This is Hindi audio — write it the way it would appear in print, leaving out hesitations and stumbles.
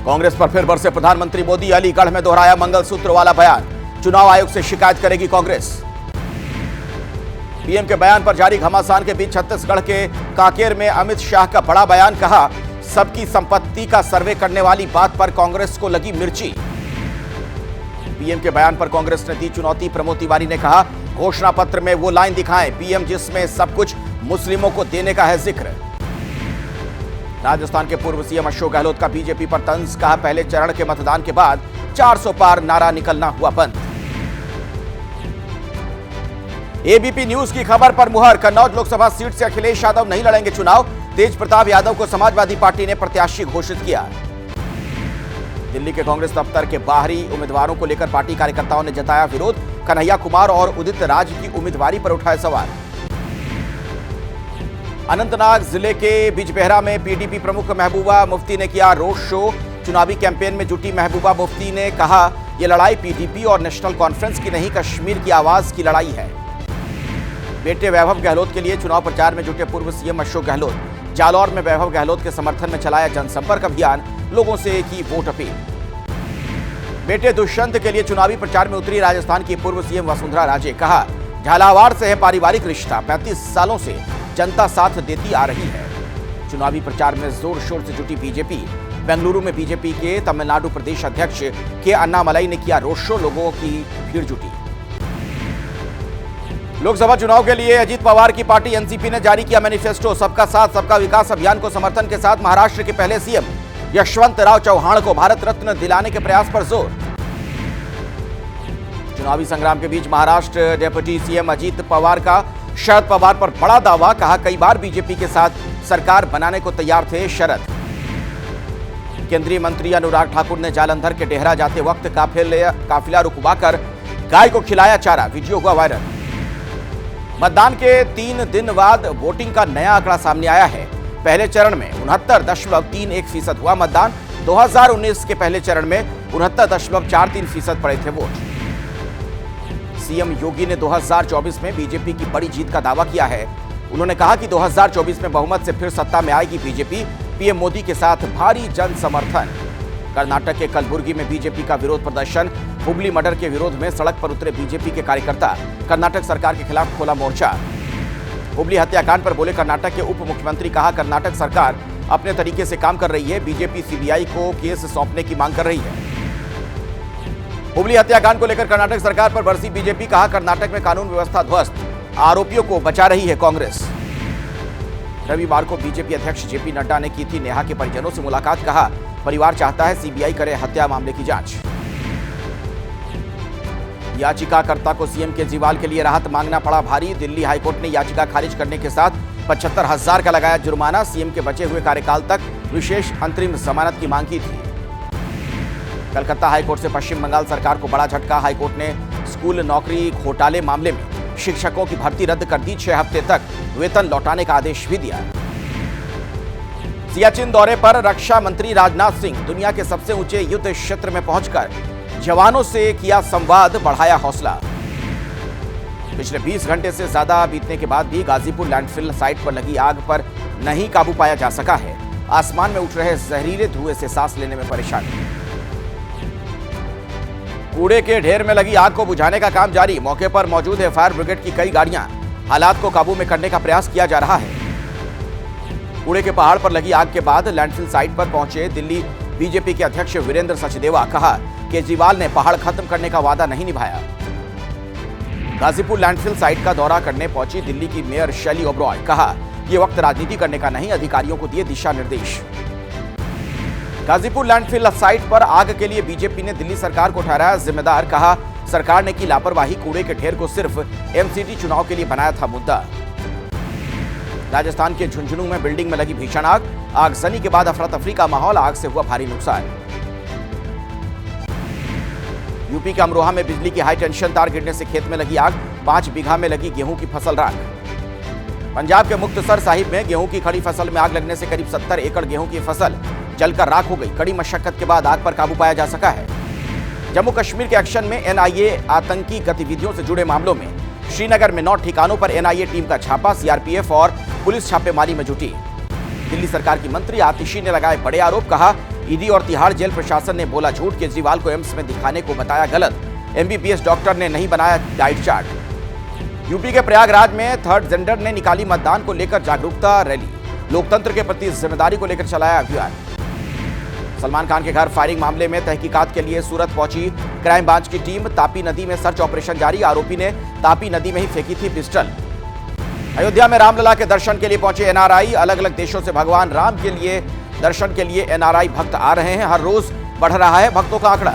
कांग्रेस पर फिर बरसे प्रधानमंत्री मोदी, अलीगढ़ में दोहराया मंगलसूत्र वाला बयान। चुनाव आयोग से शिकायत करेगी कांग्रेस। पीएम के बयान पर जारी घमासान के बीच छत्तीसगढ़ के कांकेर में अमित शाह का बड़ा बयान। कहा, सबकी संपत्ति का सर्वे करने वाली बात पर कांग्रेस को लगी मिर्ची। पीएम के बयान पर कांग्रेस ने दी चुनौती। प्रमोद तिवारी ने कहा, घोषणा पत्र में वो लाइन दिखाएं पीएम जिसमें सब कुछ मुस्लिमों को देने का है जिक्र। राजस्थान के पूर्व सीएम अशोक गहलोत का बीजेपी पर तंज। कहा, पहले चरण के मतदान के बाद 400 पार नारा निकलना हुआ बंद। एबीपी न्यूज की खबर पर मुहर। कन्नौज लोकसभा सीट से अखिलेश यादव नहीं लड़ेंगे चुनाव। तेज प्रताप यादव को समाजवादी पार्टी ने प्रत्याशी घोषित किया। दिल्ली के कांग्रेस दफ्तर के बाहरी उम्मीदवारों को लेकर पार्टी कार्यकर्ताओं ने जताया विरोध। कन्हैया कुमार और उदित राज की उम्मीदवारी पर उठाए सवाल। अनंतनाग जिले के बिजबेहरा में पीडीपी प्रमुख महबूबा मुफ्ती ने किया रोड शो। चुनावी कैंपेन में जुटी महबूबा मुफ्ती ने कहा, यह लड़ाई पीडीपी और नेशनल कॉन्फ्रेंस की नहीं, कश्मीर की आवाज की लड़ाई है। बेटे वैभव गहलोत के लिए चुनाव प्रचार में जुटे पूर्व सीएम अशोक गहलोत। जालौर में वैभव गहलोत के समर्थन में चलाया जनसंपर्क अभियान। लोगों से की वोट अपील। बेटे दुष्यंत के लिए चुनावी प्रचार में उतरी राजस्थान की पूर्व सीएम वसुंधरा राजे। कहा, झालावाड़ से है पारिवारिक रिश्ता, 35 सालों से जनता साथ देती आ रही है। चुनावी प्रचार में जोर शोर से जुटी बीजेपी। बेंगलुरु में बीजेपी के तमिलनाडु प्रदेश अध्यक्ष के अन्नामलाई ने किया रोड शो। लोगों की भीड़ जुटी। लोकसभा चुनाव के लिए अजीत पवार की पार्टी एनसीपी ने जारी किया मैनिफेस्टो। सबका साथ सबका विकास अभियान को समर्थन के साथ महाराष्ट्र के पहले सीएम यशवंतराव चौहान को भारत रत्न दिलाने के प्रयास पर जोर। चुनावी संग्राम के बीच महाराष्ट्र डेप्यूटी सीएम अजीत पवार का शरद पवार पर बड़ा दावा। कहा, कई बार बीजेपी के साथ सरकार बनाने को तैयार थे शरद। केंद्रीय मंत्री अनुराग ठाकुर ने जालंधर के डेहरा जाते वक्त काफिला रुकवाकर गाय को खिलाया चारा। वीडियो हुआ वायरल। मतदान के 3 दिन बाद वोटिंग का नया आंकड़ा सामने आया है। पहले चरण में 69.31% हुआ मतदान। 2019 के पहले चरण में 69.43% पड़े थे वोट। सीएम योगी ने 2024 में बीजेपी की बड़ी जीत का दावा किया है। उन्होंने कहा कि 2024 में बहुमत से फिर सत्ता में आएगी बीजेपी। पीएम मोदी के साथ भारी जन समर्थन। कर्नाटक के कलबुर्गी में बीजेपी का विरोध प्रदर्शन। हुबली मर्डर के विरोध में सड़क पर उतरे बीजेपी के कार्यकर्ता। कर्नाटक सरकार के खिलाफ खोला मोर्चा। हुबली हत्याकांड पर बोले कर्नाटक के उप मुख्यमंत्री। कहा, कर्नाटक सरकार अपने तरीके से काम कर रही है। बीजेपी सीबीआई को केस सौंपने की मांग कर रही है। हुबली हत्याकांड को लेकर कर्नाटक सरकार पर बरसी बीजेपी। कहा, कर्नाटक में कानून व्यवस्था ध्वस्त, आरोपियों को बचा रही है कांग्रेस। रविवार को बीजेपी अध्यक्ष जेपी नड्डा ने की थी नेहा के परिजनों से मुलाकात। कहा, परिवार चाहता है सीबीआई करे हत्या मामले की जांच। याचिकाकर्ता को सीएम केजरीवाल के लिए राहत मांगना पड़ा भारी। दिल्ली हाईकोर्ट ने याचिका खारिज करने के साथ 75,000 का लगाया जुर्माना। सीएम के बचे हुए कार्यकाल तक विशेष अंतरिम जमानत की मांग की थी। कलकत्ता हाईकोर्ट से पश्चिम बंगाल सरकार को बड़ा झटका। हाईकोर्ट ने स्कूल नौकरी घोटाले मामले में शिक्षकों की भर्ती रद्द कर दी। 6 हफ्ते तक वेतन लौटाने का आदेश भी दिया। सियाचिन दौरे पर रक्षा मंत्री राजनाथ सिंह दुनिया के सबसे ऊंचे युद्ध क्षेत्र में पहुंचकर जवानों से किया संवाद, बढ़ाया हौसला। पिछले 20 घंटे से ज्यादा बीतने के बाद भी गाजीपुर लैंडफिल साइट पर लगी आग पर नहीं काबू पाया जा सका है। आसमान में उठ रहे जहरीले धुएं से सांस लेने में परेशानी। कूड़े के ढेर में लगी आग को बुझाने का काम जारी। मौके पर मौजूद है फायर ब्रिगेड की कई गाड़ियां। हालात को काबू में करने का प्रयास किया जा रहा है। कूड़े के पहाड़ पर लगी आग के बाद लैंडफिल साइट पर पहुंचे दिल्ली बीजेपी के अध्यक्ष वीरेंद्र सचदेवा। कहा, केजरीवाल ने पहाड़ खत्म करने का वादा नहीं निभाया। गाजीपुर लैंडफिल साइट का दौरा करने पहुंची दिल्ली की मेयर शैली ओबरॉय। कहा, यह वक्त राजनीति करने का नहीं, अधिकारियों को दिए दिशा निर्देश। गाजीपुर लैंडफिल साइट पर आग के लिए बीजेपी ने दिल्ली सरकार को ठहराया जिम्मेदार। कहा, सरकार ने की लापरवाही। कूड़े के ढेर को सिर्फ एमसीडी चुनाव के लिए बनाया था मुद्दा। राजस्थान के झुंझुनू में बिल्डिंग में लगी भीषण आग। आगजनी के बाद अफरा तफरी का माहौल। आग से हुआ भारी नुकसान। यूपी के अमरोहा में बिजली की हाई टेंशन तार गिरने से खेत में लगी आग। 5 बीघा में लगी गेहूं की फसल राख। पंजाब के मुक्तसर साहिब में गेहूं की खड़ी फसल में आग लगने से करीब 70 एकड़ गेहूं की फसल जलकर राख हो गई। कड़ी मशक्कत के बाद आग पर काबू पाया जा सका है। जम्मू कश्मीर के एक्शन में एनआईए आतंकी गतिविधियों से जुड़े मामलों में श्रीनगर में 9 ठिकानों पर एनआईए टीम का छापा। सीआरपीएफ और पुलिस छापेमारी में जुटी। दिल्ली सरकार की मंत्री आतिशी ने लगाए बड़े आरोप, कहा ईडी और तिहाड़ जेल प्रशासन ने बोला झूठ, केजरीवाल को एम्स में दिखाने को बताया गलत, एमबीबीएस डॉक्टर ने नहीं बनाया डाइट चार्ट। यूपी के प्रयागराज में थर्ड जेंडर ने निकाली मतदान को लेकर जागरूकता रैली, लोकतंत्र के प्रति जिम्मेदारी को लेकर चलाया अभियान। सलमान खान के घर फायरिंग मामले में तहकीकात के लिए सूरत पहुंची क्राइम ब्रांच की टीम, तापी नदी में सर्च ऑपरेशन जारी, आरोपी ने तापी नदी में ही फेंकी थी पिस्टल। अयोध्या में रामलला के दर्शन के लिए पहुंचे एनआरआई, अलग अलग देशों से भगवान राम के लिए दर्शन के लिए एनआरआई भक्त आ रहे हैं, हर रोज बढ़ रहा है भक्तों का आंकड़ा।